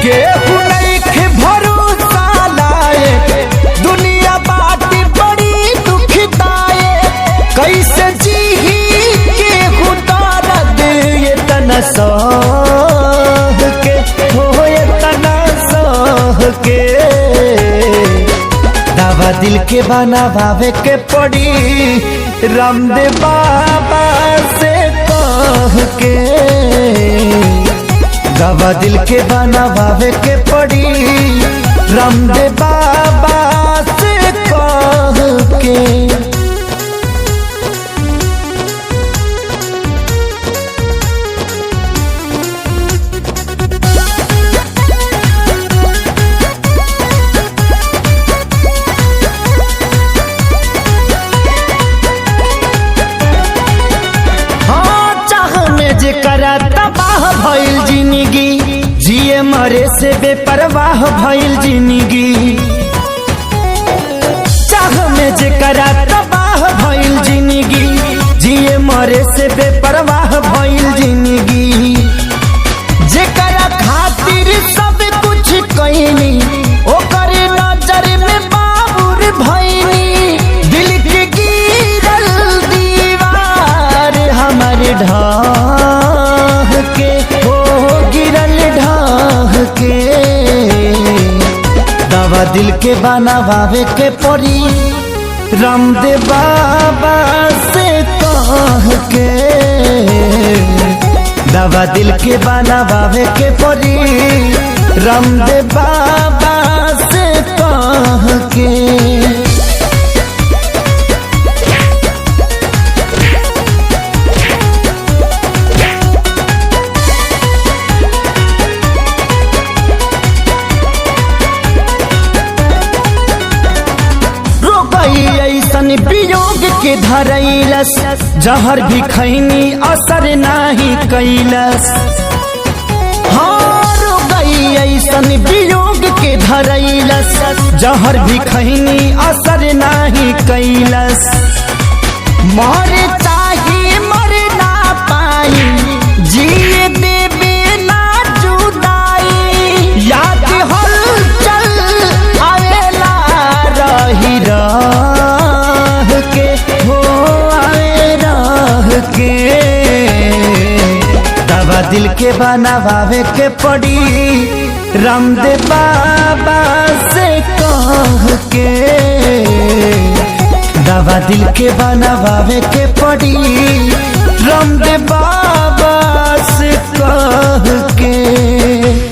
केहू नइखे भरोसा लायक, दुनिया बाटी बड़ी दुखदाए। कैसे जीही केहू दर्द ये तना सह के, हो ये तना सह के। दवा दिल के बनावे के पड़ी, रामदेव बाबा से कह के। दवा दिल के बनावे के पड़ी, रामदेव बाबा से कह के। जेकरा तबाह भइल जिंदगी, जिए मरे से बेपरवाह भइल जिंदगी। चाह में जेकरा तबाह भइल जिंदगी, जिए मरे से बेपरवाह भइल जिंदगी। जेकरा खातिर सब कुछ कइनी, ओकर नजर में बाबुर भइनी। दिल के गिरल दीवार हमारे ढाह के, हो गिरल ढाह के। दवा दिल के बनावे के पड़ी, रामदेव बाबा से कह के। दवा दिल के बनावे के पड़ी, रामदेव बाबा से कह के। ऐसन वियोग के धरैलस, जहर भी खैनी असर नाही कैलस। हार गई ऐसन वियोग के धरैलस, जहर भी खैनी असर नाही कैलस। मर चाहे मर ना पाई, जिए देवे ना जुदाई। याद हलचल आवेला रही के, हो आए रह के। दवा दिल के बनावे के पड़ी, रामदेव बाबा से कह के। दवा दिल के बनावे के पड़ी, रामदेव बाबा से कह के।